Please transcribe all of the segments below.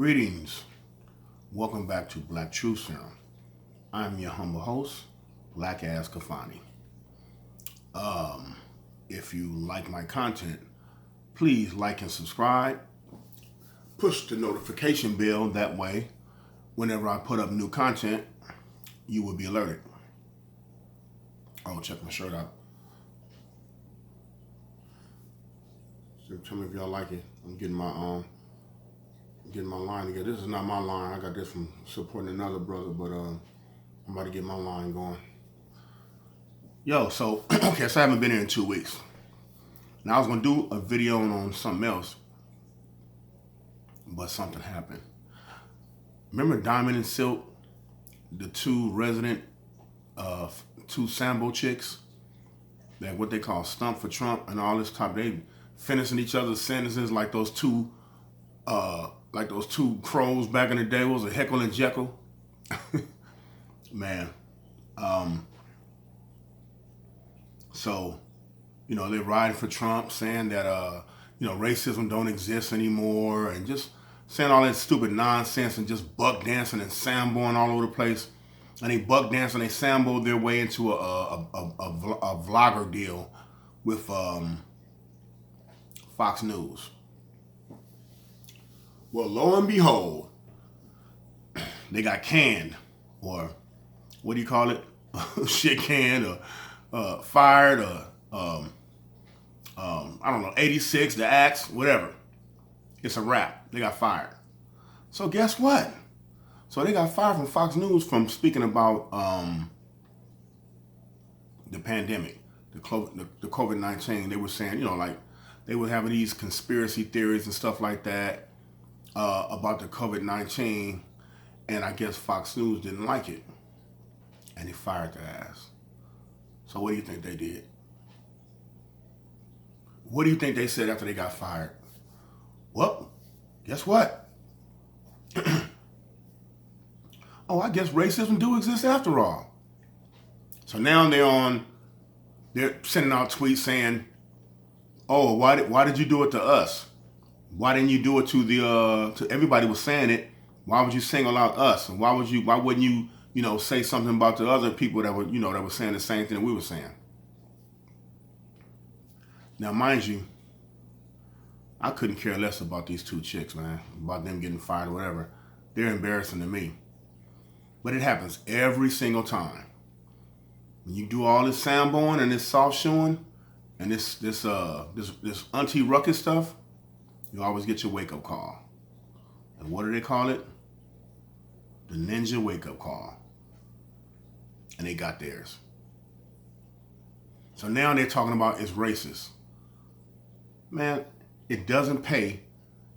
Greetings. Welcome back to Black Truth Serum. I'm your humble host, Black Ass Kafani. If you like my content, please like and subscribe. Push the notification bell. That way, whenever I put up new content, you will be alerted. Oh, check my shirt out. So tell me if y'all like it. I'm getting my line together. This is not my line. I got this from supporting another brother, but I'm about to get my line going. Yo, so okay, so I haven't been here in 2 weeks. Now I was gonna do a video on something else, but something happened. Remember Diamond and Silk, the two Sambo chicks, that what they call stump for Trump and all this type. They finishing each other's sentences like those two crows back in the day. What was it, Heckle and Jekyll? Man. So, they're riding for Trump, saying that, racism don't exist anymore, and just saying all that stupid nonsense and just buck dancing and samboing all over the place. And they buck dance and they samboed their way into a vlogger deal with Fox News. Well, lo and behold, they got canned, or what do you call it? Shit canned, or fired, or I don't know, 86, the axe, whatever. It's a wrap. They got fired. So guess what? So they got fired from Fox News from speaking about the pandemic, the COVID-19. They were saying, they were having these conspiracy theories and stuff like that about the COVID-19, and I guess Fox News didn't like it, and they fired their ass. So what do you think they did? What do you think they said after they got fired? Well, guess what? Oh, I guess racism do exist after all. So now they're sending out tweets saying, oh, why did you do it to us? Why didn't you do it to everybody was saying it? Why would you single out us? And why wouldn't you, say something about the other people that were, that were saying the same thing that we were saying? Now, mind you, I couldn't care less about these two chicks, man, about them getting fired or whatever. They're embarrassing to me. But it happens every single time. When you do all this samboing and this soft shoeing and this auntie ruckus stuff, you always get your wake-up call. And what do they call it? The ninja wake-up call. And they got theirs. So now they're talking about it's racist. Man, it doesn't pay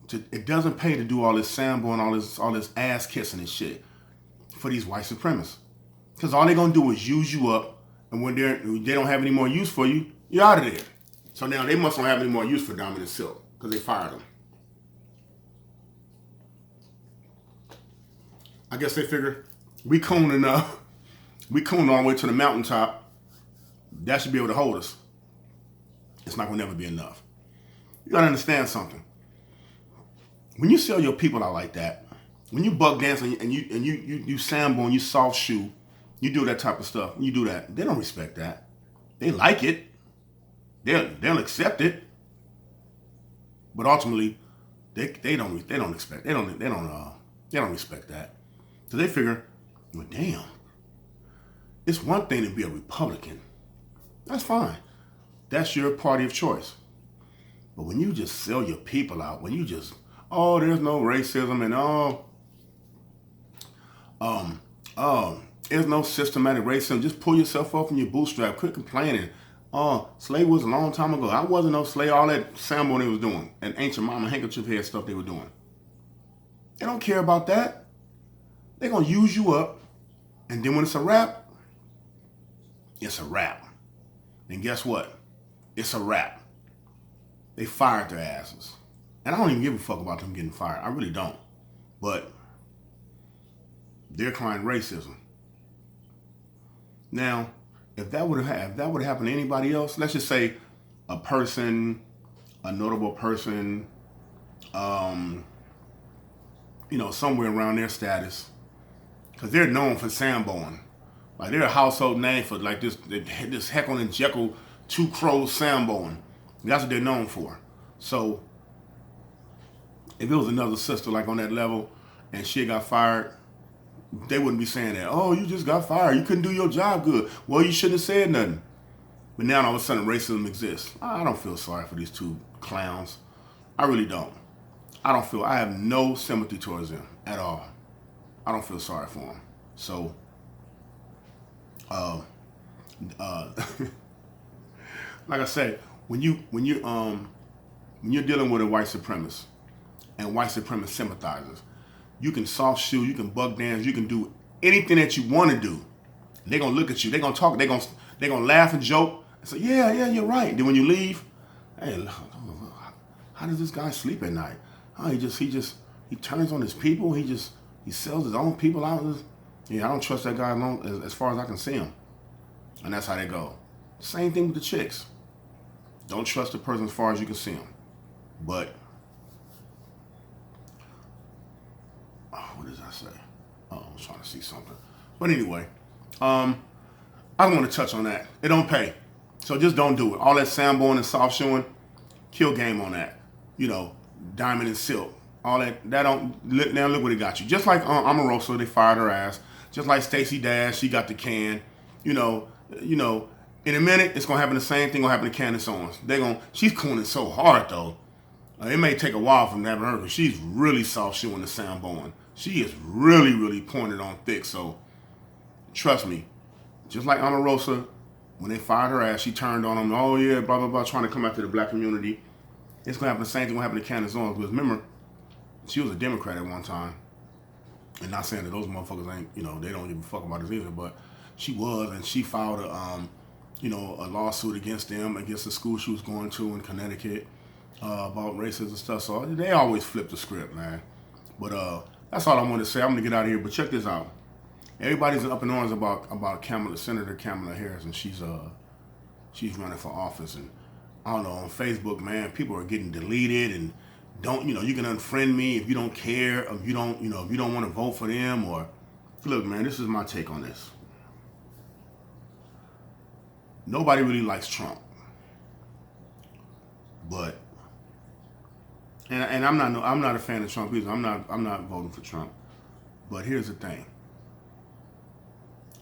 to do all this sambo and all this ass kissing and shit for these white supremacists. Because all they're gonna do is use you up, and when they don't have any more use for you, you're out of there. So now they must not have any more use for Diamond and Silk, because they fired them. I guess they figure we coon enough. We coon all the way to the mountaintop. That should be able to hold us. It's not gonna never be enough. You gotta understand something. When you sell your people out like that, when you buck dance and you sambo and you soft shoe, you do that type of stuff. You do that. They don't respect that. They like it. They'll accept it. But ultimately, they don't respect that. So they figure, well, damn, it's one thing to be a Republican. That's fine. That's your party of choice. But when you just sell your people out, when you just, there's no racism and there's no systematic racism, just pull yourself up from your bootstrap, quit complaining. Slave was a long time ago. I wasn't no slave, all that sambo they was doing, and ancient mama handkerchief head stuff they were doing. They don't care about that. They're gonna use you up, and then when it's a wrap, it's a wrap. And guess what? It's a wrap. They fired their asses. And I don't even give a fuck about them getting fired. I really don't. But they're crying racism. Now, if that would have happened to anybody else, let's just say a person, a notable person, somewhere around their status, because they're known for Samboing. Like they're a household name for like this Heckle and Jekyll two crows Samboing. That's what they're known for. So if it was another sister like on that level and she got fired, they wouldn't be saying that. Oh, you just got fired. You couldn't do your job good. Well, you shouldn't have said nothing. But now all of a sudden racism exists. I don't feel sorry for these two clowns. I really don't. I have no sympathy towards them at all. I don't feel sorry for them. So, like I say, when you're dealing with a white supremacist and white supremacist sympathizers, you can soft shoe, you can buck dance, you can do anything that you want to do. They're gonna look at you, they're gonna talk, they're gonna laugh and joke and say, yeah, you're right. Then when you leave, hey, how does this guy sleep at night? Oh, he turns on his people. He sells his own people out. Yeah, I don't trust that guy alone as far as I can see him. And that's how they go. Same thing with the chicks. Don't trust the person as far as you can see them. But, what did I say? Oh, I was trying to see something. But anyway, I want to touch on that. It don't pay. So just don't do it. All that Samboing and soft shoeing, kill game on that. Diamond and silk. All that don't, now look what it got you. Just like Omarosa, they fired her ass. Just like Stacey Dash, she got the can. In a minute, it's gonna happen the same thing gonna happen to Candace Owens. She's cooning so hard though. It may take a while from having her, but she's really soft shoeing the Samboing. She is really, really pointed on thick. So trust me, just like Omarosa, when they fired her ass, she turned on them. Oh yeah, blah blah blah, trying to come after the black community. It's gonna happen the same thing gonna happen to Candace Owens. Because remember, she was a Democrat at one time. And not saying that those motherfuckers ain't, they don't give a fuck about this either, but she was, and she filed a lawsuit against them, against the school she was going to in Connecticut, about racism and stuff. So they always flip the script, man. But that's all I want to say. I'm gonna get out of here, but check this out. Everybody's up in arms about Senator Kamala Harris, and she's running for office, and I don't know, on Facebook, man, people are getting deleted and you can unfriend me if you don't care, if you don't want to vote for them, or look, man, this is my take on this. Nobody really likes Trump. But and I'm not a fan of Trump either. I'm not voting for Trump. But here's the thing.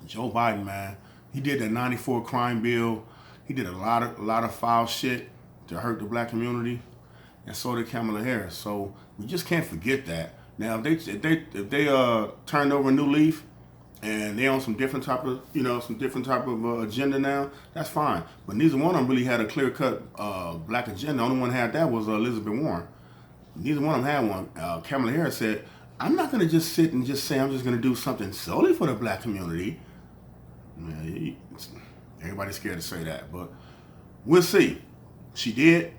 Joe Biden, man, he did that 94 crime bill. He did a lot of foul shit to hurt the black community, and so did Kamala Harris. So we just can't forget that. Now, if they turned over a new leaf and they on some different type of agenda now, that's fine. But neither one of them really had a clear cut black agenda. The only one had that was Elizabeth Warren. Neither one of them had one. Kamala Harris said, "I'm not going to just sit and just say I'm just going to do something solely for the black community." Yeah, everybody's scared to say that, but we'll see. She did.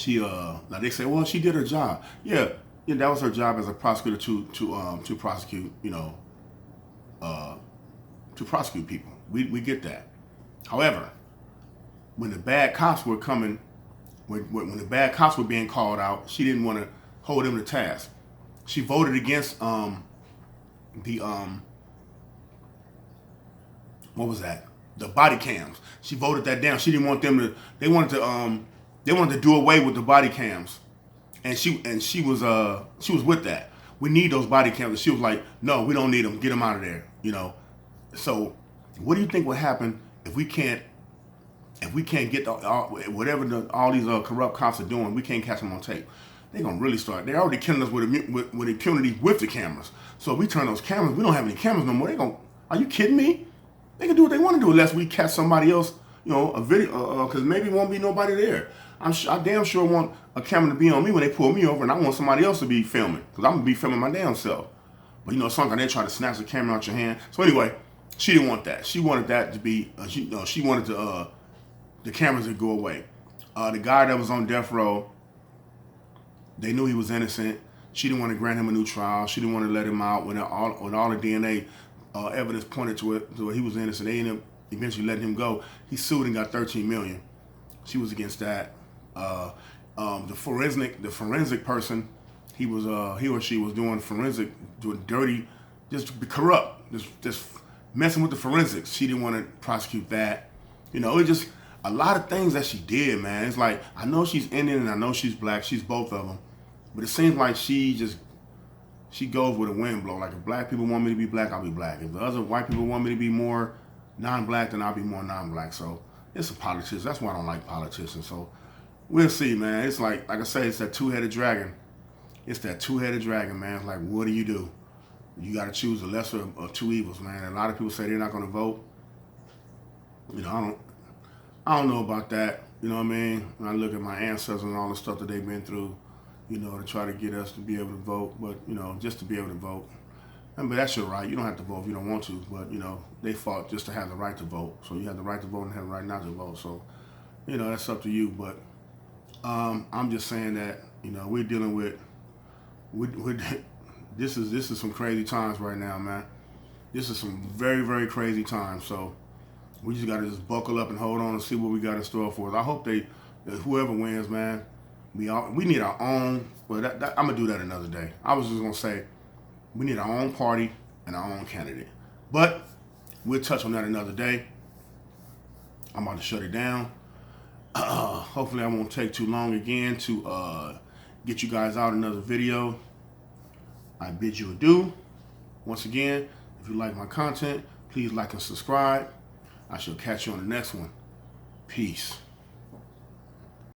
Now they say, well, she did her job. Yeah, that was her job as a prosecutor to prosecute, to prosecute people. We get that. However, when the bad cops were coming, when the bad cops were being called out, she didn't want to hold them to task. She voted against what was that? The body cams. She voted that down. She didn't want them to. They wanted to do away with the body cams, and she was with that. We need those body cams. And she was like, no, we don't need them. Get them out of there. So what do you think would happen if we can't get whatever all these corrupt cops are doing? We can't catch them on tape. They're gonna really start. They're already killing us with impunity with the cameras. So if we turn those cameras, we don't have any cameras no more. Are you kidding me? They can do what they want to do unless we catch somebody else, a video, because maybe won't be nobody there. I damn sure want a camera to be on me when they pull me over, and I want somebody else to be filming, because I'm going to be filming my damn self. But sometimes they try to snatch the camera out your hand. So anyway, she didn't want that. She wanted that to be, she wanted the cameras to go away. The guy that was on death row, they knew he was innocent. She didn't want to grant him a new trial. She didn't want to let him out when all the DNA evidence pointed to it, so he was innocent. They ended up eventually letting him go. He sued and got $13 million. She was against that. The forensic person, he or she was doing forensic, doing dirty, just corrupt, just messing with the forensics. She didn't want to prosecute that. You know, it just a lot of things that she did, man. It's like, I know she's Indian and I know she's black. She's both of them. But it seems like she goes where the wind blows. Like, if black people want me to be black, I'll be black. If the other white people want me to be more non-black, then I'll be more non-black. So it's a politician. That's why I don't like politicians. So we'll see, man. It's like I say, it's that two-headed dragon. It's that two-headed dragon, man. It's like, what do? You got to choose the lesser of two evils, man. And a lot of people say they're not going to vote. You know, I don't know about that. You know what I mean? When I look at my ancestors and all the stuff that they've been through, you know, to try to get us to be able to vote, but, you know, just to be able to vote. But that's your right. You don't have to vote if you don't want to, but, you know, they fought just to have the right to vote. So you have the right to vote and have the right not to vote. So, you know, that's up to you. But I'm just saying that, you know, we're dealing with this is some crazy times right now, man. This is some very, very crazy times. So we just got to just buckle up and hold on and see what we got in store for us. I hope whoever wins, man, we need our own. Well, I'm gonna do that another day. I was just gonna say we need our own party and our own candidate, but we'll touch on that another day. I'm about to shut it down. Hopefully, I won't take too long again to get you guys out another video. I bid you adieu. Once again, if you like my content, please like and subscribe. I shall catch you on the next one. Peace.